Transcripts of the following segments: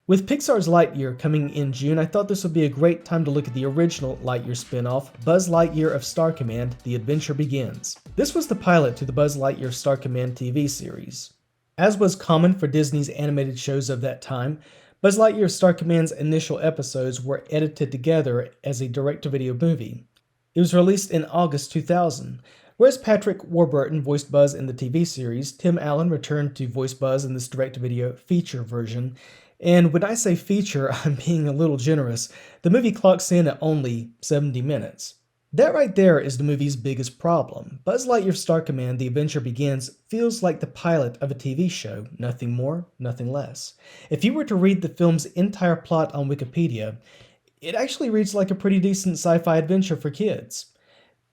With Pixar's Lightyear coming in June, I thought this would be a great time to look at the original Lightyear spin-off, Buzz Lightyear of Star Command: The Adventure Begins. This was the pilot to the Buzz Lightyear of Star Command TV series. As was common for Disney's animated shows of that time, Buzz Lightyear of Star Command's initial episodes were edited together as a direct-to-video movie. It was released in August 2000. Whereas Patrick Warburton voiced Buzz in the TV series, Tim Allen returned to voice Buzz in this direct-to-video feature version. And when I say feature, I'm being a little generous. The movie clocks in at only 70 minutes. That right there is the movie's biggest problem. Buzz Lightyear of Star Command: The Adventure Begins feels like the pilot of a TV show, nothing more, nothing less. If you were to read the film's entire plot on Wikipedia, it actually reads like a pretty decent sci-fi adventure for kids.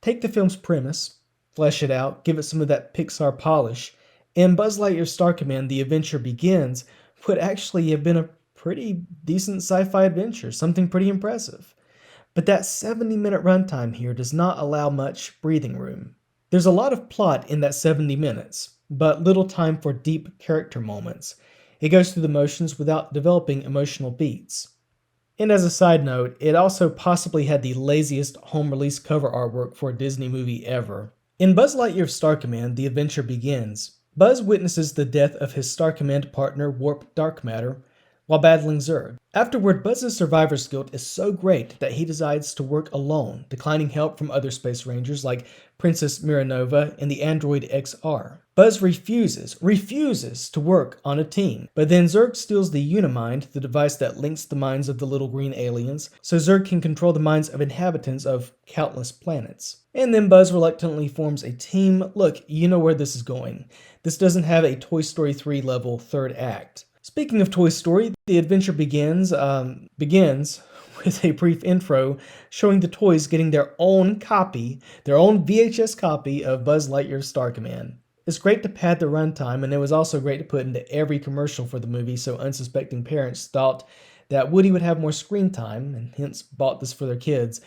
Take the film's premise, flesh it out, give it some of that Pixar polish, and Buzz Lightyear of Star Command: The Adventure Begins would actually have been a pretty decent sci-fi adventure, something pretty impressive. But that 70-minute runtime here does not allow much breathing room. There's a lot of plot in that 70 minutes, but little time for deep character moments. It goes through the motions without developing emotional beats. And as a side note, it also possibly had the laziest home release cover artwork for a Disney movie ever. In Buzz Lightyear of Star Command: The Adventure Begins, Buzz witnesses the death of his Star Command partner Warp Dark Matter while battling Zurg. Afterward, Buzz's survivor's guilt is so great that he decides to work alone, declining help from other space rangers like Princess Miranova and the android XR. Buzz refuses to work on a team, but then Zurg steals the Unimind, the device that links the minds of the little green aliens, so Zurg can control the minds of inhabitants of countless planets. And then Buzz reluctantly forms a team. Look, you know where this is going. This doesn't have a Toy Story 3 level third act. Speaking of Toy Story, the adventure begins with a brief intro showing the toys getting their own VHS copy of Buzz Lightyear Star Command. It's great to pad the runtime, and it was also great to put into every commercial for the movie so unsuspecting parents thought that Woody would have more screen time and hence bought this for their kids.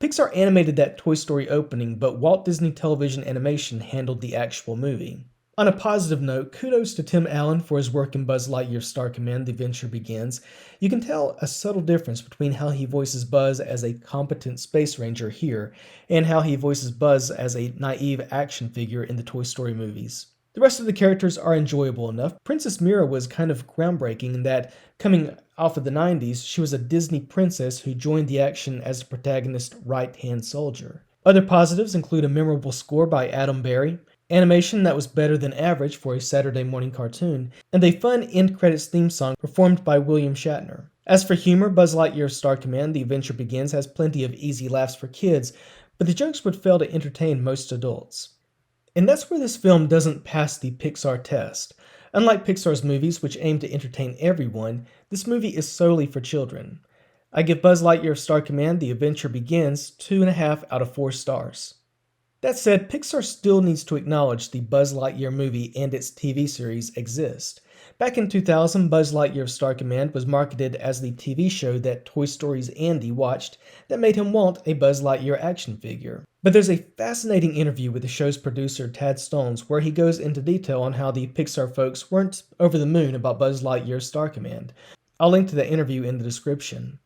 Pixar animated that Toy Story opening, but Walt Disney Television Animation handled the actual movie. On a positive note, kudos to Tim Allen for his work in Buzz Lightyear Star Command: The Adventure Begins. You can tell a subtle difference between how he voices Buzz as a competent space ranger here and how he voices Buzz as a naive action figure in the Toy Story movies. The rest of the characters are enjoyable enough. Princess Mira was kind of groundbreaking in that, coming off of the 90s, she was a Disney princess who joined the action as the protagonist's right-hand soldier. Other positives include a memorable score by Adam Berry, animation that was better than average for a Saturday morning cartoon, and a fun end credits theme song performed by William Shatner. As for humor, Buzz Lightyear Star Command: The Adventure Begins has plenty of easy laughs for kids, but the jokes would fail to entertain most adults. And that's where this film doesn't pass the Pixar test. Unlike Pixar's movies, which aim to entertain everyone, this movie is solely for children. I give Buzz Lightyear Star Command: The Adventure Begins 2.5 out of 4 stars. That said, Pixar still needs to acknowledge the Buzz Lightyear movie and its TV series exist. Back in 2000, Buzz Lightyear Star Command was marketed as the TV show that Toy Story's Andy watched that made him want a Buzz Lightyear action figure. But there's a fascinating interview with the show's producer Tad Stones where he goes into detail on how the Pixar folks weren't over the moon about Buzz Lightyear Star Command. I'll link to that interview in the description.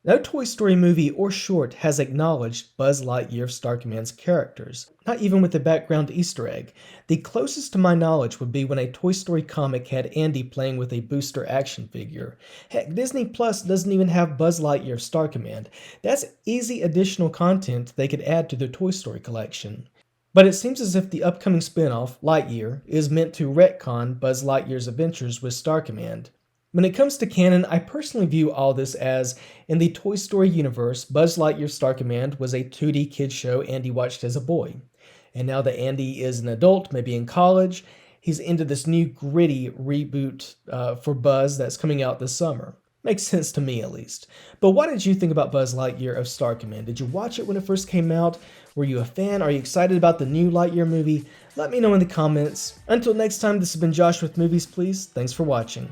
No Toy Story movie or short has acknowledged Buzz Lightyear Star Command's characters, not even with a background Easter egg. The closest to my knowledge would be when a Toy Story comic had Andy playing with a booster action figure. Heck, Disney Plus doesn't even have Buzz Lightyear Star Command. That's easy additional content they could add to their Toy Story collection. But it seems as if the upcoming spin-off, Lightyear, is meant to retcon Buzz Lightyear's adventures with Star Command. When it comes to canon, I personally view all this as, in the Toy Story universe, Buzz Lightyear Star Command was a 2D kids show Andy watched as a boy. And now that Andy is an adult, maybe in college, he's into this new gritty reboot for Buzz that's coming out this summer. Makes sense to me, at least. But what did you think about Buzz Lightyear of Star Command? Did you watch it when it first came out? Were you a fan? Are you excited about the new Lightyear movie? Let me know in the comments. Until next time, this has been Josh with Movies Please. Thanks for watching.